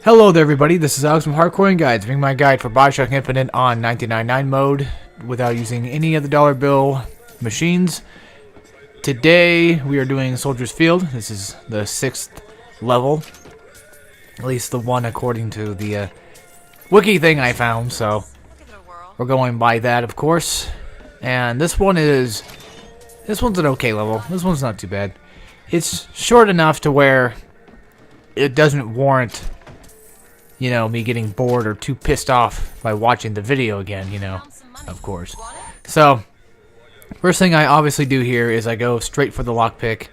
Hello there everybody, this is Alex from Hardcorian Guides, bringing my guide for BioShock Infinite on 1999 mode without using any of the dollar bill machines. Today we are doing Soldier's Field. This is the 6th level, at least the one according to the wiki thing I found, so we're going by that of course. And this one's an okay level. This one's not too bad. It's short enough to where it doesn't warrant, you know, me getting bored or too pissed off by watching the video again, you know, of course. So, first thing I obviously do here is I go straight for the lockpick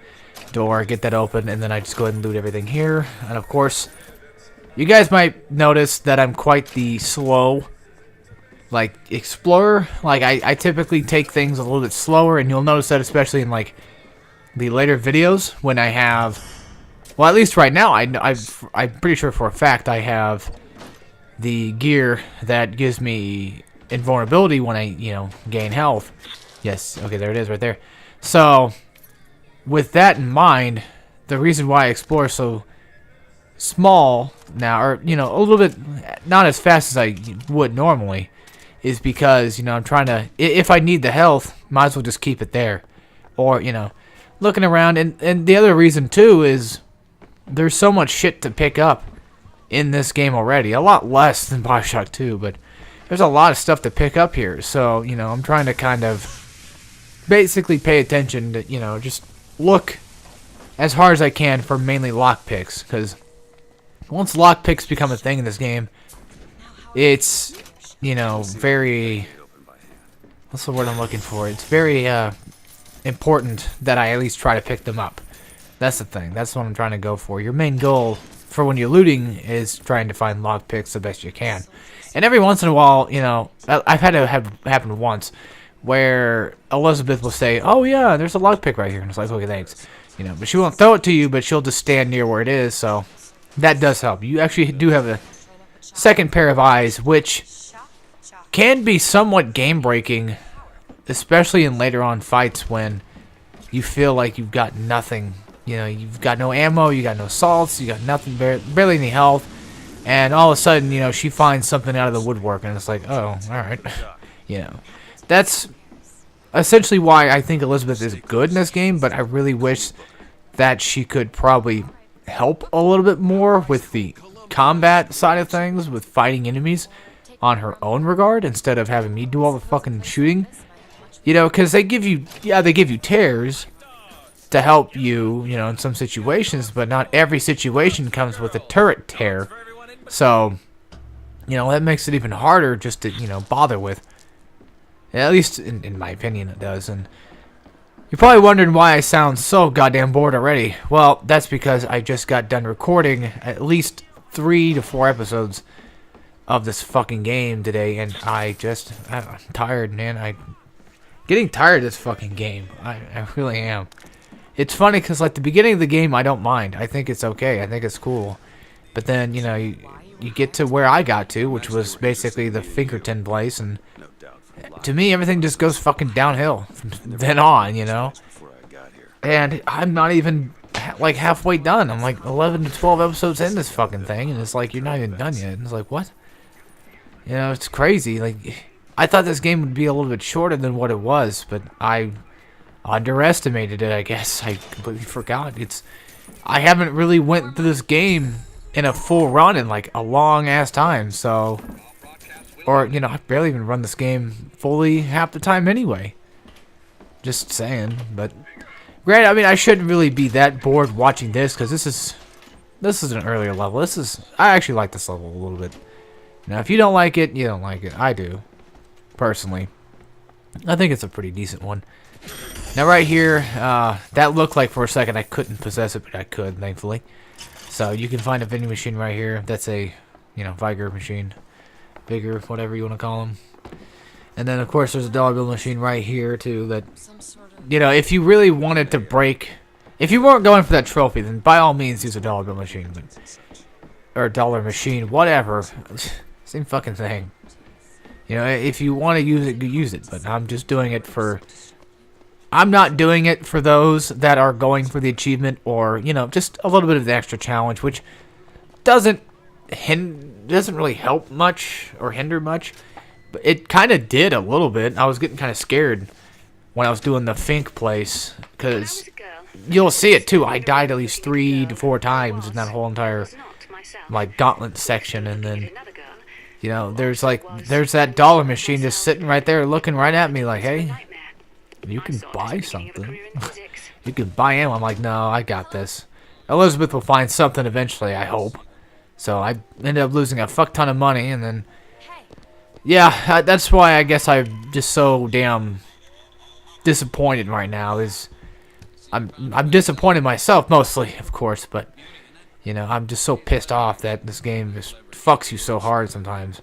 door, get that open, and then I just go ahead and loot everything here. And of course, you guys might notice that I'm quite the slow, like, explorer. Like, I typically take things a little bit slower, and you'll notice that especially in, like, the later videos when I have... Well, at least right now, I'm pretty sure for a fact I have the gear that gives me invulnerability when I, you know, gain health. Yes, okay, there it is right there. So, with that in mind, the reason why I explore so small now, or, you know, a little bit, not as fast as I would normally, is because, you know, I'm trying to, if I need the health, might as well just keep it there. Or, you know, looking around, and the other reason, too, is... there's so much shit to pick up in this game already. A lot less than BioShock 2, but there's a lot of stuff to pick up here. So, you know, I'm trying to kind of basically pay attention to, you know, just look as hard as I can for mainly lockpicks. Because once lockpicks become a thing in this game, it's, you know, very... what's the word I'm looking for? It's very important that I at least try to pick them up. That's the thing. That's what I'm trying to go for. Your main goal for when you're looting is trying to find lockpicks the best you can. And every once in a while, you know, I've had it happen once where Elizabeth will say, "Oh yeah, there's a lockpick right here," and it's like, "Okay, thanks," you know. But she won't throw it to you, but she'll just stand near where it is. So that does help. You actually do have a second pair of eyes, which can be somewhat game breaking, especially in later on fights when you feel like you've got nothing. You know, you've got no ammo, you got no salts, you got nothing, barely any health, and all of a sudden, you know, she finds something out of the woodwork, and it's like, oh, alright. You know, that's essentially why I think Elizabeth is good in this game, but I really wish that she could probably help a little bit more with the combat side of things, with fighting enemies on her own regard, instead of having me do all the fucking shooting. You know, because they give you, yeah, they give you tears to help you, you know, in some situations, but not every situation comes with a turret tear. So, you know, that makes it even harder just to, you know, bother with. At least, in my opinion, it does. And you're probably wondering why I sound so goddamn bored already. Well, that's because I just got done recording at least 3 to 4 episodes of this fucking game today, and I'm tired, man. I'm getting tired of this fucking game. I really am. It's funny because, like, the beginning of the game, I don't mind. I think it's okay. I think it's cool. But then, you know, you get to where I got to, which was basically the Pinkerton place, and to me, everything just goes fucking downhill from then on, you know? And I'm not even, like, halfway done. I'm, like, 11 to 12 episodes in this fucking thing, and it's like, you're not even done yet. And it's like, what? You know, it's crazy. Like, I thought this game would be a little bit shorter than what it was, but I underestimated it, I guess. I completely forgot. I haven't really went through this game in a full run in like a long ass time, so, or, you know, I've barely even run this game fully half the time anyway. Just saying. But granted, I mean, I shouldn't really be that bored watching this, because this is an earlier level. I actually like this level a little bit. Now, if you don't like it, you don't like it. I do, personally. I think it's a pretty decent one. Now right here, that looked like for a second I couldn't possess it, but I could, thankfully. So you can find a vending machine right here. That's a, you know, Vigor machine. Vigor, whatever you want to call them. And then, of course, there's a dollar bill machine right here, too, that, you know, if you really wanted to break... if you weren't going for that trophy, then by all means use a dollar bill machine. But, or a dollar machine, whatever. Same fucking thing. You know, if you want to use it, use it. But I'm just doing it for... I'm not doing it for those that are going for the achievement or, you know, just a little bit of the extra challenge, which doesn't doesn't really help much or hinder much, but it kind of did a little bit. I was getting kind of scared when I was doing the Fink place, because you'll see it too. I died at least 3 to 4 times in that whole entire like gauntlet section, and then you know there's that dollar machine just sitting right there looking right at me like, hey, you can buy something. You can buy ammo. I'm like, no, I got this. Elizabeth will find something eventually, I hope. So I ended up losing a fuck ton of money, and then yeah, that's why I guess I'm just so damn disappointed right now. I'm disappointed myself mostly, of course, but you know, I'm just so pissed off that this game just fucks you so hard sometimes.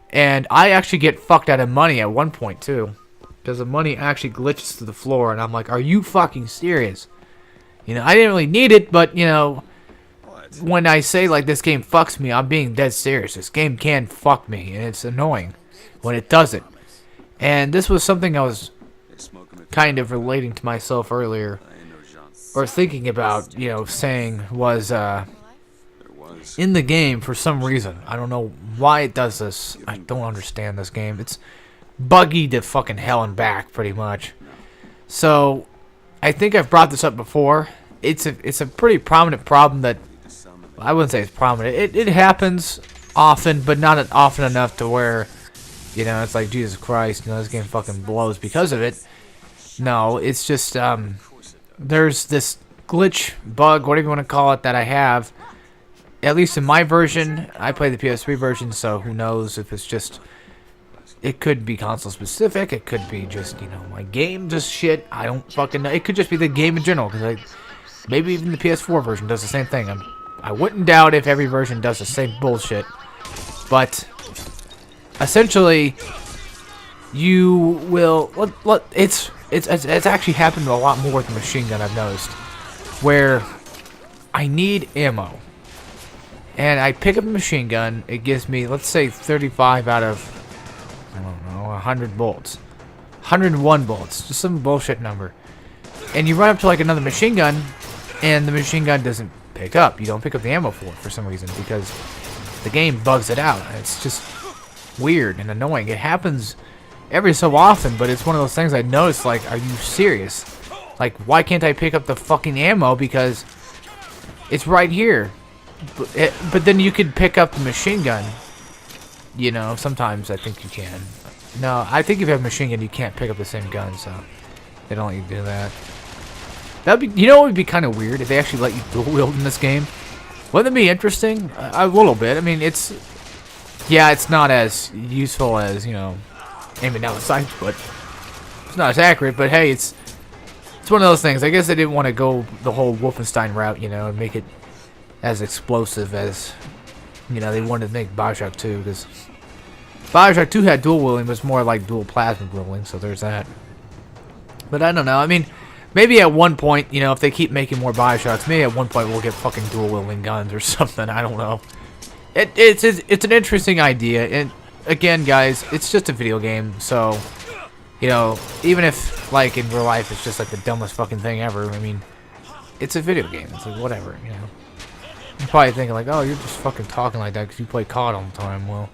And I actually get fucked out of money at one point too, because the money actually glitches to the floor, and I'm like, are you fucking serious? You know, I didn't really need it, but you know, when I say like this game fucks me, I'm being dead serious. This game can fuck me, and it's annoying when it does it. And this was something I was kind of relating to myself earlier, or thinking about, you know, saying was in the game for some reason. I don't know why it does this. I don't understand this game. It's buggy to fucking hell and back, pretty much. So I think I've brought this up before. It's a pretty prominent problem that, I wouldn't say it's prominent. It happens often, but not often enough to where, you know, it's like, Jesus Christ, you know, this game fucking blows because of it. No, it's just, there's this glitch, bug, whatever you want to call it, that I have. At least in my version, I play the PS3 version, so who knows if it's just, it could be console specific, it could be just, you know, my game just shit, I don't fucking know. It could just be the game in general, because maybe even the PS4 version does the same thing. I wouldn't doubt if every version does the same bullshit, but essentially, you will. It's actually happened a lot more with the machine gun, I've noticed, where I need ammo, and I pick up a machine gun. It gives me, let's say, 35 out of, I don't know, 100 bullets, 101 bullets, just some bullshit number. And you run up to like another machine gun, and the machine gun doesn't pick up. You don't pick up the ammo for some reason, because the game bugs it out. It's just weird and annoying. It happens every so often, but it's one of those things I noticed, like, are you serious? Like, why can't I pick up the fucking ammo? Because it's right here. But then you could pick up the machine gun. You know, sometimes I think you can. No, I think if you have a machine gun, you can't pick up the same gun, so they don't let you do that. That'd be, you know, it would be kind of weird if they actually let you dual wield in this game. Wouldn't it be interesting? A little bit. I mean, it's not as useful as, you know, aiming down the sights, but it's not as accurate. But hey, it's one of those things. I guess they didn't want to go the whole Wolfenstein route, you know, and make it as explosive as, you know, they wanted to make BioShock 2, because BioShock 2 had dual wielding, but it's more like dual plasma wielding, so there's that. But I don't know. I mean, maybe at one point, you know, if they keep making more BioShocks, maybe at one point we'll get fucking dual wielding guns or something. I don't know. It's an interesting idea, and again, guys, it's just a video game, so, you know, even if, like, in real life it's just like the dumbest fucking thing ever, I mean, it's a video game. It's like, whatever, you know. You're probably thinking like, oh, you're just fucking talking like that because you play COD all the time. Well,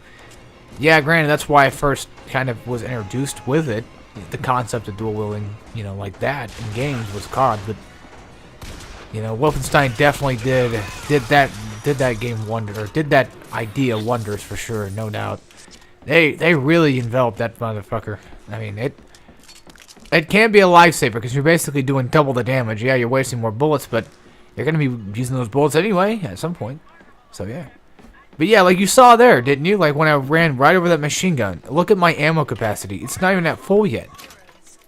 yeah, granted, that's why I first kind of was introduced with it. The concept of dual wielding, you know, like that in games was COD, but, you know, Wolfenstein definitely did that game wonder, or did that idea wonders for sure, no doubt. They really enveloped that motherfucker. I mean, it can be a lifesaver because you're basically doing double the damage. Yeah, you're wasting more bullets, but you're gonna be using those bullets anyway at some point. So yeah. But yeah, like you saw there, didn't you? Like when I ran right over that machine gun. Look at my ammo capacity. It's not even at full yet.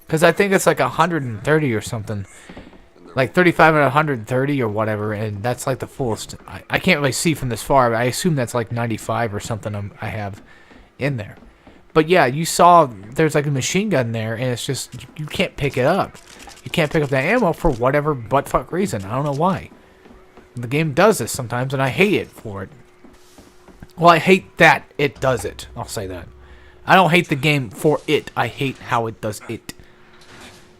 Because I think it's like 130 or something. Like 35 and 130 or whatever. And that's like the fullest. I can't really see from this far, but I assume that's like 95 or something I have in there. But yeah, you saw there's like a machine gun there, and it's just, you can't pick it up. You can't pick up that ammo for whatever buttfuck reason. I don't know why. The game does this sometimes, and I hate it for it. Well, I hate that it does it. I'll say that. I don't hate the game for it. I hate how it does it.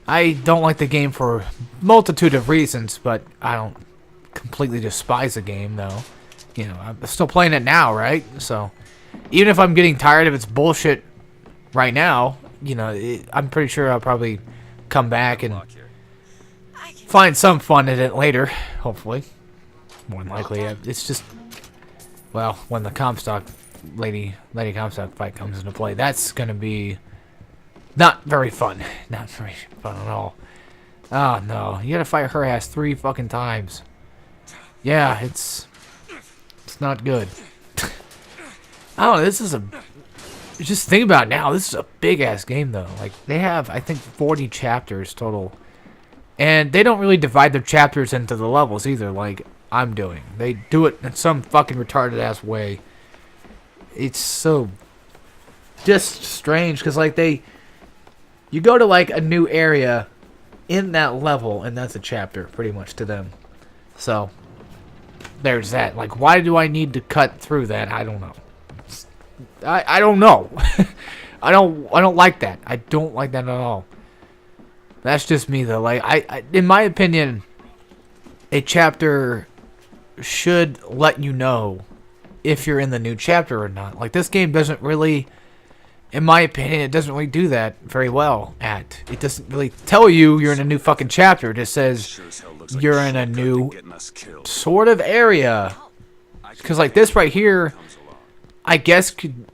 I don't like the game for a multitude of reasons, but I don't completely despise the game, though. you know, I'm still playing it now, right? So even if I'm getting tired of its bullshit right now, you know, I'm pretty sure I'll probably come back and find some fun in it later, hopefully. More than likely, it's just, well, when the Comstock Lady Comstock fight comes into play, that's gonna be not very fun. Not very fun at all. Oh no, you gotta fight her ass 3 fucking times. Yeah, it's not good. I don't know, this is a... Just think about it now, this is a big-ass game, though. Like, they have, I think, 40 chapters total. And they don't really divide their chapters into the levels, either, like I'm doing. They do it in some fucking retarded-ass way. It's so... just strange, because, like, you go to, like, a new area in that level, and that's a chapter, pretty much, to them. So, there's that. Like, why do I need to cut through that? I don't know. I don't know. I don't like that. I don't like that at all. That's just me, though. Like, I in my opinion, a chapter should let you know if you're in the new chapter or not. Like, this game doesn't really, in my opinion, it doesn't really do that very well. It doesn't really tell you you're in a new fucking chapter. It just says you're in a new sort of area. Because, like, this right here, I guess could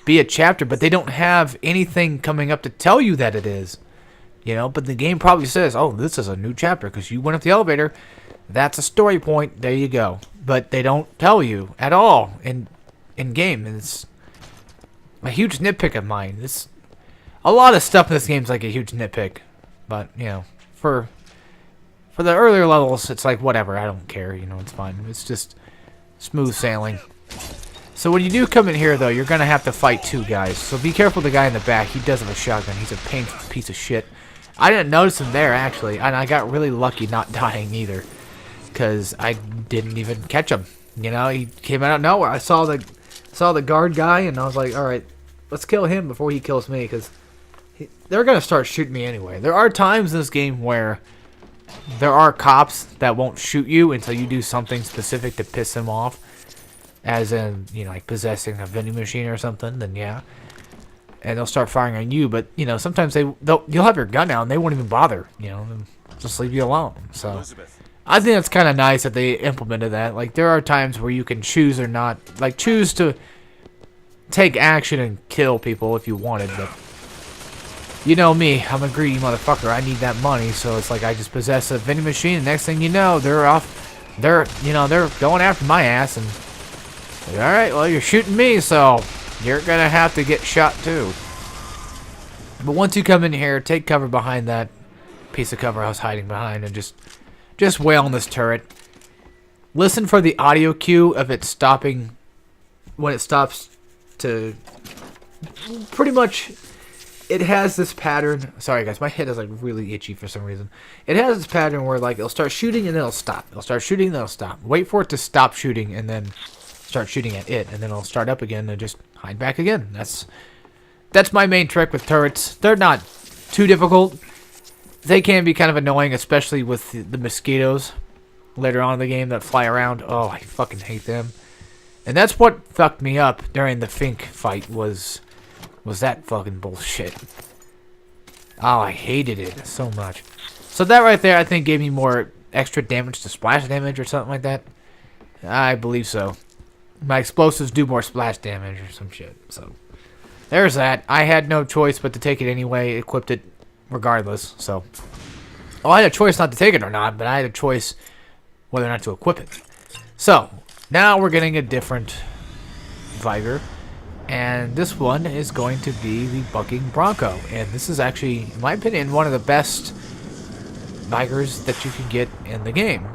be a chapter, but they don't have anything coming up to tell you that it is. You know, but the game probably says, oh, this is a new chapter because you went up the elevator. That's a story point. There you go. But they don't tell you at all in game. And it's a huge nitpick of mine. It's a lot of stuff in this game is like a huge nitpick. But, you know, for the earlier levels, it's like, whatever. I don't care. You know, it's fine. It's just smooth sailing. So when you do come in here, though, you're going to have to fight 2 guys. So be careful of the guy in the back. He does have a shotgun. He's a painful piece of shit. I didn't notice him there, actually. And I got really lucky not dying, either. Because I didn't even catch him. You know, he came out of nowhere. I saw the guard guy, and I was like, alright, let's kill him before he kills me. Because they're going to start shooting me anyway. There are times in this game where there are cops that won't shoot you until you do something specific to piss them off. As in, you know, like possessing a vending machine or something, then yeah. And they'll start firing on you, but, you know, sometimes you'll have your gun out and they won't even bother, you know, just leave you alone. So, I think that's kind of nice that they implemented that. Like, there are times where you can choose or not, like, choose to take action and kill people if you wanted, but, you know me, I'm a greedy motherfucker, I need that money, so it's like I just possess a vending machine, and next thing you know, they're going after my ass, and alright, well, you're shooting me, so you're gonna have to get shot too. But once you come in here, take cover behind that piece of cover I was hiding behind and just wail on this turret. Listen for the audio cue of it stopping when it stops to... Pretty much, it has this pattern... Sorry guys, my head is like really itchy for some reason. It has this pattern where like it'll start shooting and then it'll stop. It'll start shooting and then it'll stop. Wait for it to stop shooting and then start shooting at it, and then it'll start up again and just hide back again. That's my main trick with turrets. They're not too difficult. They can be kind of annoying, especially with the mosquitoes later on in the game that fly around. Oh, I fucking hate them. And that's what fucked me up during the Fink fight was that fucking bullshit. Oh, I hated it so much. So that right there, I think, gave me more extra damage to splash damage or something like that. I believe so. My explosives do more splash damage or some shit. So, there's that. I had no choice but to take it anyway. Equipped it regardless. So, well, I had a choice not to take it or not, but I had a choice whether or not to equip it. So, now we're getting a different Viger. And this one is going to be the Bucking Bronco. And this is actually, in my opinion, one of the best Vigers that you can get in the game.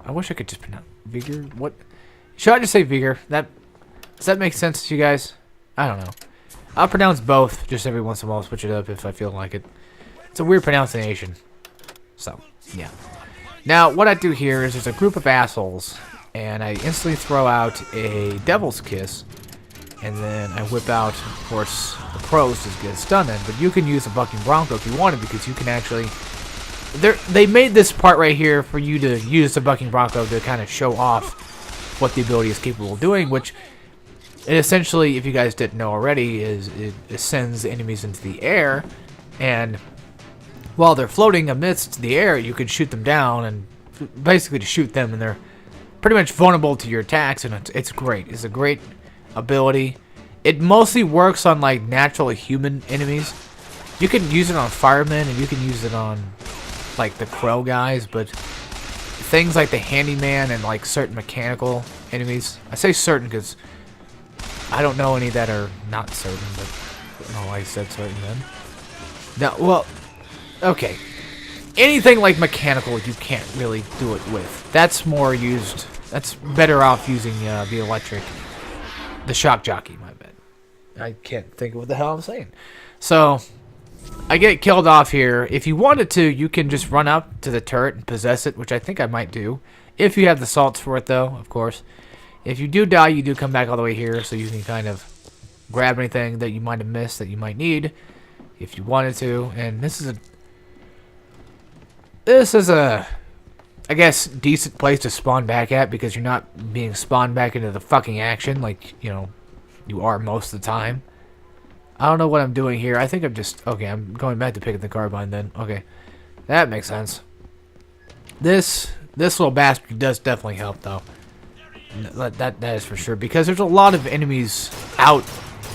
I wish I could just pronounce Vigor. What? Should I just say Vigor? Does that make sense to you guys? I don't know. I'll pronounce both just every once in a while. Switch it up if I feel like it. It's a weird pronunciation. So, yeah. Now, what I do here is there's a group of assholes, and I instantly throw out a Devil's Kiss, and then I whip out, of course, the pros to get stunned in. But you can use a Bucking Bronco if you wanted, because you can actually... They made this part right here for you to use the Bucking Bronco to kind of show off what the ability is capable of doing, which it essentially, if you guys didn't know already, is it sends enemies into the air, and while they're floating amidst the air, you can shoot them down, and basically to shoot them, and they're pretty much vulnerable to your attacks, and it's great. It's a great ability. It mostly works on like natural human enemies. You can use it on firemen, and you can use it on like the crow guys, but things like the handyman and like certain mechanical enemies. I say certain because I don't know any that are not certain, but I don't know why I said certain then. No, well, okay. Anything like mechanical, you can't really do it with. That's more used. That's better off using the electric, the shock jockey. My bad. I can't think of what the hell I'm saying. So I get killed off here. If you wanted to, you can just run up to the turret and possess it, which I think I might do. If you have the salts for it, though, of course. If you do die, you do come back all the way here, so you can kind of grab anything that you might have missed that you might need, if you wanted to. And this is a, I guess, decent place to spawn back at, because you're not being spawned back into the fucking action like, you know, you are most of the time. I don't know what I'm doing here. I think I'm just... Okay, I'm going back to picking the carbine then. Okay. That makes sense. This little bastard does definitely help, though. That is for sure. Because there's a lot of enemies out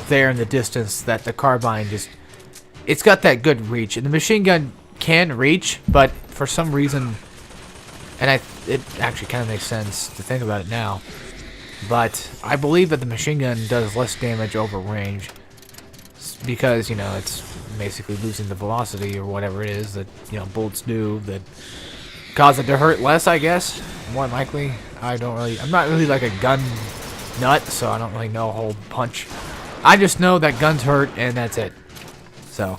there in the distance that the carbine just... It's got that good reach. And the machine gun can reach, but for some reason... And it actually kind of makes sense to think about it now. But I believe that the machine gun does less damage over range. Because, you know, it's basically losing the velocity or whatever it is that, you know, bullets do that cause it to hurt less, I guess. More than likely. I'm not really like a gun nut, so I don't really know a whole bunch. I just know that guns hurt, and that's it. So,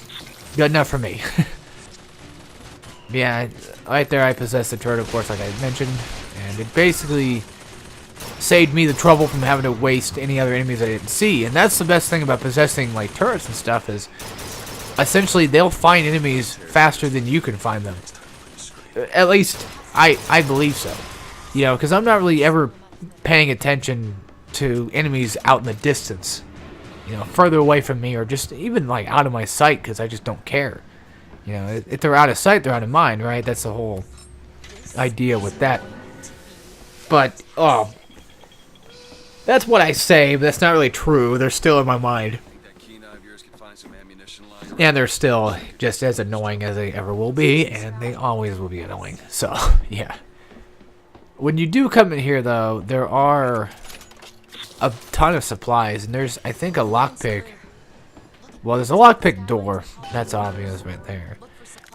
good enough for me. Yeah, right there I possess the turret, of course, like I mentioned. And it basically saved me the trouble from having to waste any other enemies I didn't see. And that's the best thing about possessing like turrets and stuff, is essentially they'll find enemies faster than you can find them. At least I believe so. You know, because I'm not really ever paying attention to enemies out in the distance. You know, further away from me, or just even like out of my sight, because I just don't care. You know, if they're out of sight, they're out of mind, right? That's the whole idea with that. But, oh... That's what I say, but that's not really true. They're still in my mind. And they're still just as annoying as they ever will be, and they always will be annoying. So, yeah. When you do come in here, though, there are a ton of supplies, and there's, I think, a lockpick. Well, there's a lockpick door. That's obvious right there.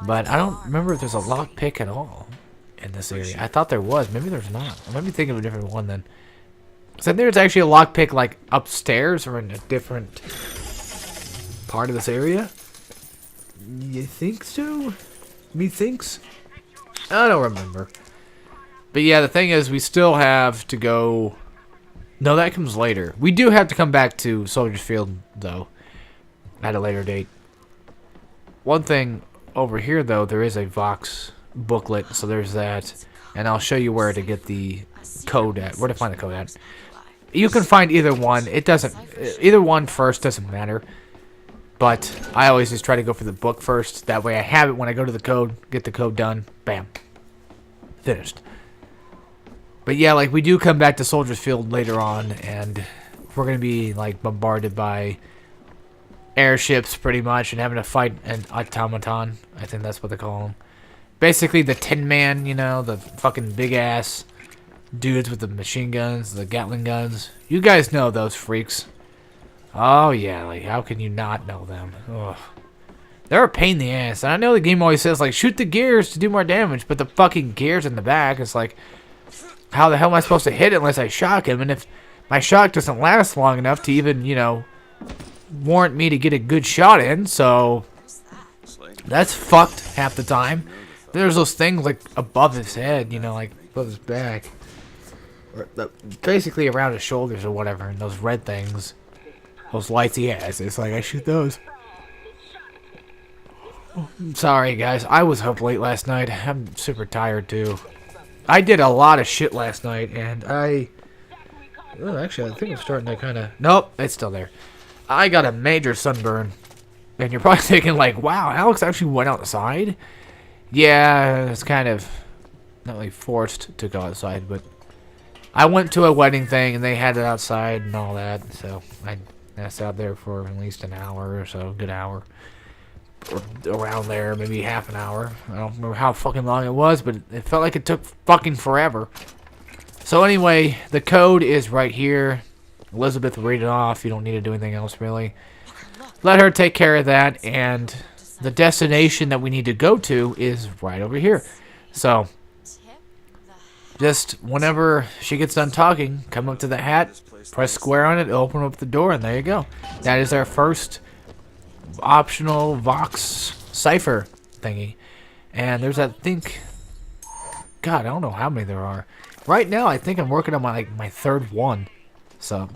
But I don't remember if there's a lockpick at all in this area. I thought there was. Maybe there's not. I might be thinking of a different one then. So there's actually a lockpick like upstairs or in a different part of this area. You think so? Methinks? I don't remember. But yeah, the thing is, we still have to go... No, that comes later. We do have to come back to Soldier's Field, though, at a later date. One thing over here, though, there is a Vox booklet, so there's that. And I'll show you where to get the code at. Where to find the code at. You can find either one. It doesn't... Either one first doesn't matter. But I always just try to go for the book first. That way I have it when I go to the code. Get the code done. Bam. Finished. But yeah, like, we do come back to Soldier's Field later on. And we're going to be, like, bombarded by airships, pretty much. And having to fight an automaton. I think that's what they call them. Basically, the Tin Man, you know. The fucking big-ass dudes with the machine guns, the Gatling guns. You guys know those freaks. Oh, yeah, like, how can you not know them? Ugh. They're a pain in the ass. And I know the game always says, like, shoot the gears to do more damage, but the fucking gears in the back, it's like, how the hell am I supposed to hit it unless I shock him? And if my shock doesn't last long enough to even, you know, warrant me to get a good shot in, so that's fucked half the time. There's those things, like, above his head, you know, like, above his back. Basically around his shoulders or whatever, and those red things, those lights he has, it's like I shoot those. Sorry guys, I was up late last night. I'm super tired too. I did a lot of shit last night, and I Oh, actually, I think I'm starting to kind of... Nope, it's still there. I got a major sunburn. And you're probably thinking, like, wow, Alex actually went outside? Yeah, it's kind of not really forced to go outside, but I went to a wedding thing, and they had it outside and all that, so I sat out there for at least an hour or so, a good hour. Or around there, maybe half an hour. I don't remember how fucking long it was, but it felt like it took fucking forever. So anyway, the code is right here. Elizabeth will read it off. You don't need to do anything else, really. Let her take care of that, and the destination that we need to go to is right over here. So, just whenever she gets done talking, come up to the hat, press square on it, open up the door, and there you go. That is our first optional Vox cipher thingy. And there's that, God, I don't know how many there are. Right now, I think I'm working on my third one. So,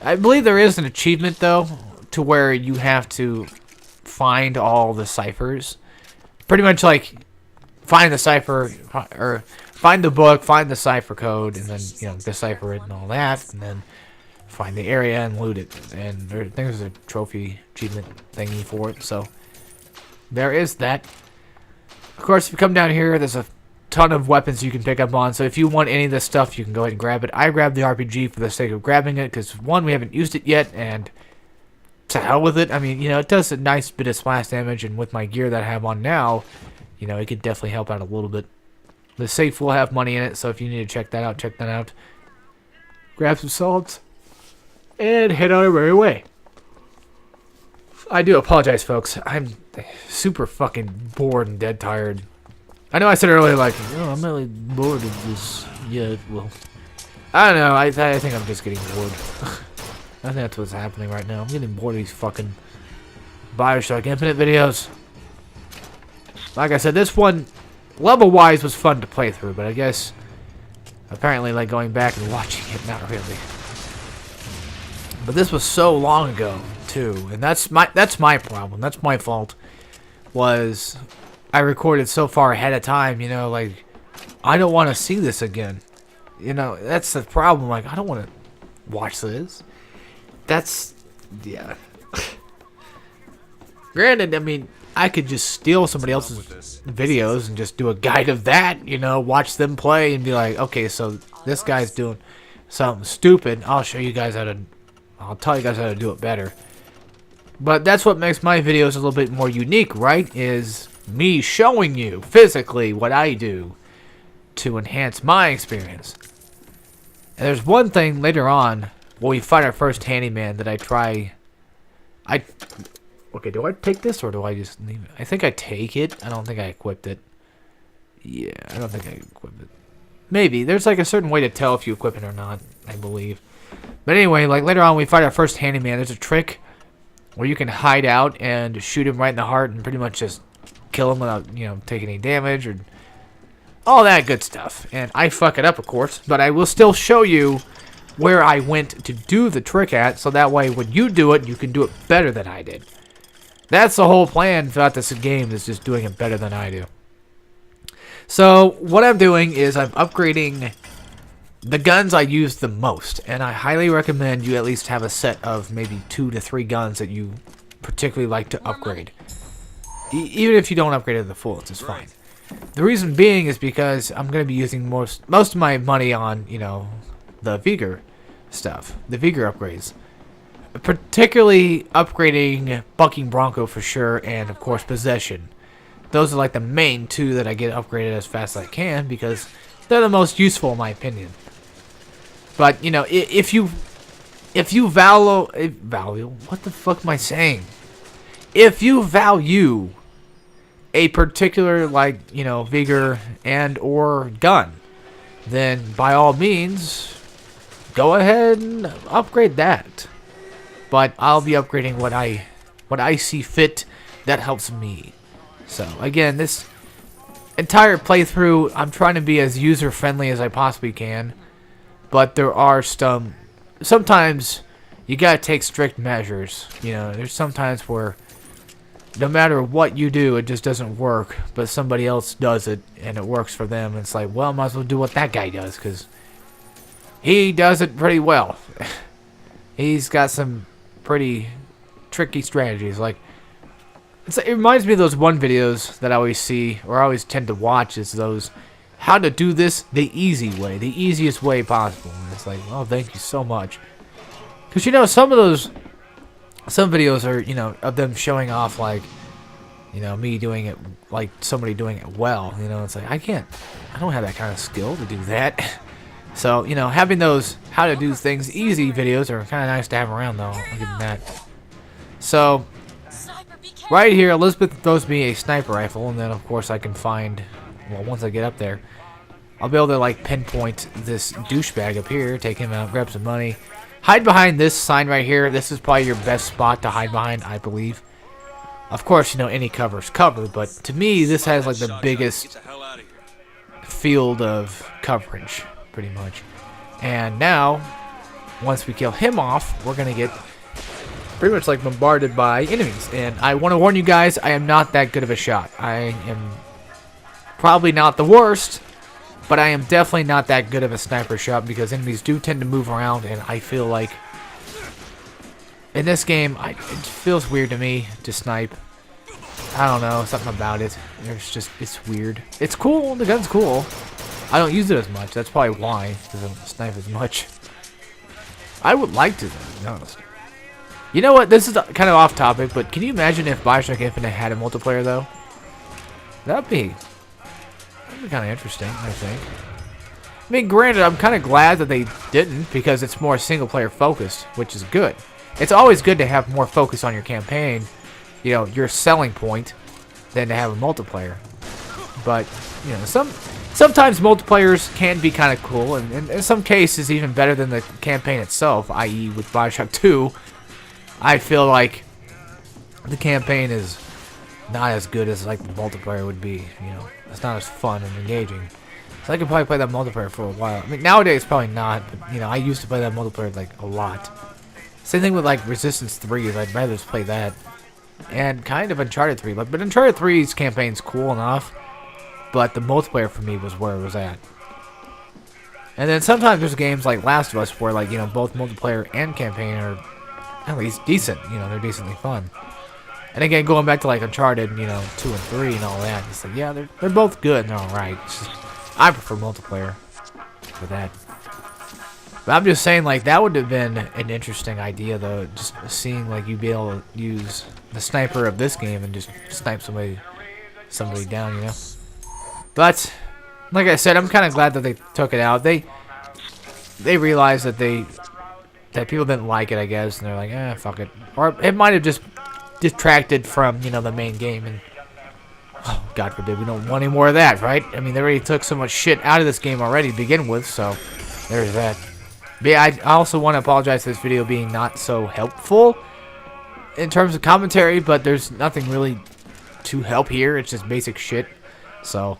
I believe there is an achievement, though, to where you have to find all the ciphers. Pretty much like find the cipher, or find the book, find the cipher code, and then, you know, decipher it and all that, and then find the area and loot it. And I think there's a trophy achievement thingy for it, so there is that. Of course, if you come down here, there's a ton of weapons you can pick up on, so if you want any of this stuff, you can go ahead and grab it. I grabbed the RPG for the sake of grabbing it, because one, we haven't used it yet, and to hell with it. I mean, you know, it does a nice bit of splash damage, and with my gear that I have on now, you know, it could definitely help out a little bit. The safe will have money in it, so if you need to check that out, check that out. Grab some salts, and head on our merry way. I do apologize, folks. I'm super fucking bored and dead tired. I know I said earlier, like, oh, I'm not really bored of this yet. Well, I don't know. I think I'm just getting bored. I think that's what's happening right now. I'm getting bored of these fucking BioShock Infinite videos. Like I said, this one, level-wise, was fun to play through, but I guess, apparently, like, going back and watching it, not really. But this was so long ago, too, and that's my problem. That's my fault, was I recorded so far ahead of time, you know, like, I don't want to see this again. You know, that's the problem. Like, I don't want to watch this. That's, yeah. Granted, I mean, I could just steal somebody else's videos and just do a guide of that, you know, watch them play and be like, okay, so this guy's doing something stupid. I'll show you guys I'll tell you guys how to do it better. But that's what makes my videos a little bit more unique, right? Is me showing you physically what I do to enhance my experience. And there's one thing later on when we fight our first handyman that okay, do I take this or do I just leave it? I think I take it. I don't think I equipped it. Yeah, I don't think I equipped it. Maybe. There's like a certain way to tell if you equip it or not, I believe. But anyway, like later on we fight our first handyman. There's a trick where you can hide out and shoot him right in the heart and pretty much just kill him without, you know, taking any damage or all that good stuff. And I fuck it up, of course, but I will still show you where I went to do the trick at, so that way when you do it, you can do it better than I did. That's the whole plan throughout this game, is just doing it better than I do. So, what I'm doing is I'm upgrading the guns I use the most, and I highly recommend you at least have a set of maybe 2 to 3 guns that you particularly like to upgrade. Even if you don't upgrade it to the full, it's just fine. The reason being is because I'm going to be using most of my money on, you know, the Vigor stuff, the Vigor upgrades. Particularly upgrading Bucking Bronco for sure, and of course Possession. Those are like the main 2 that I get upgraded as fast as I can because they're the most useful in my opinion. But you know, if you value, what the fuck am I saying? If you value a particular, like, you know, Vigor and or gun, then by all means go ahead and upgrade that. But I'll be upgrading what I see fit that helps me. So again, this entire playthrough, I'm trying to be as user friendly as I possibly can. But there are sometimes you gotta take strict measures. You know, there's sometimes where no matter what you do, it just doesn't work. But somebody else does it and it works for them. And it's like, well, I might as well do what that guy does, because he does it pretty well. He's got some pretty tricky strategies. Like, it reminds me of those one videos that I always see, or I always tend to watch, is those how to do this the easy way, the easiest way possible. And it's like, oh, thank you so much. Because, you know, some videos are, you know, of them showing off, like, you know, me doing it, like somebody doing it well. You know, it's like, I don't have that kind of skill to do that. So, you know, having those how to do things easy videos are kind of nice to have around, though. I'll give them that. So, right here, Elizabeth throws me a sniper rifle, and then, of course, I can find, well, once I get up there, I'll be able to, like, pinpoint this douchebag up here, take him out, grab some money. Hide behind this sign right here. This is probably your best spot to hide behind, I believe. Of course, you know, any cover's cover, but to me, this has, like, the biggest field of coverage, pretty much. And now, once we kill him off, we're going to get pretty much, like, bombarded by enemies. And I want to warn you guys, I am not that good of a shot. I am probably not the worst, but I am definitely not that good of a sniper shot because enemies do tend to move around, and I feel like in this game, it feels weird to me to snipe. I don't know, something about it. It's weird. It's cool, the gun's cool. I don't use it as much, that's probably why, because I don't snipe as much. I would like to, though, to be honest. You know what, this is kind of off topic, but can you imagine if BioShock Infinite had a multiplayer, though? That'd be kind of interesting, I think. I mean, granted, I'm kind of glad that they didn't, because it's more single-player focused, which is good. It's always good to have more focus on your campaign, you know, your selling point, than to have a multiplayer. But, you know, sometimes multiplayers can be kind of cool, and in some cases even better than the campaign itself, i.e. with BioShock 2, I feel like the campaign is not as good as, like, the multiplayer would be, you know. It's not as fun and engaging. So I could probably play that multiplayer for a while. I mean, nowadays probably not, but, you know, I used to play that multiplayer, like, a lot. Same thing with, like, Resistance 3, I'd rather just play that. And kind of Uncharted 3, but Uncharted 3's campaign's cool enough, but the multiplayer for me was where it was at. And then sometimes there's games like Last of Us where, like, you know, both multiplayer and campaign are at least decent. You know, they're decently fun. And again, going back to, like, Uncharted, you know, 2 and 3 and all that, it's like, yeah, they're both good and they're alright. I prefer multiplayer for that. But I'm just saying, like, that would have been an interesting idea, though, just seeing, like, you'd be able to use the sniper of this game and just snipe somebody down, you know? But, like I said, I'm kind of glad that they took it out. They realized that people didn't like it, I guess, and they're like, eh, fuck it. Or it might have just detracted from, you know, the main game, and oh, God forbid, we don't want any more of that, right? I mean, they already took so much shit out of this game already to begin with, so there's that. But yeah, I also want to apologize for this video being not so helpful in terms of commentary, but there's nothing really to help here. It's just basic shit. So,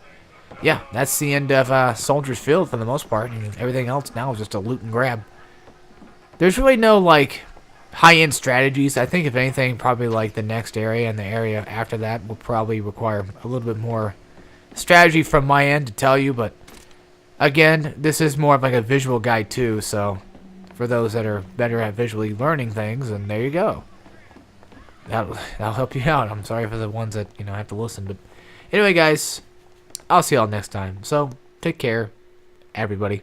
yeah, that's the end of Soldier's Field for the most part, and everything else now is just a loot and grab. There's really no, like, high-end strategies. I think, if anything, probably, like, the next area and the area after that will probably require a little bit more strategy from my end to tell you, but again, this is more of like a visual guide too, so for those that are better at visually learning things, and there you go. That'll help you out. I'm sorry for the ones that, you know, have to listen, but anyway, guys, I'll see y'all next time. So, take care, everybody.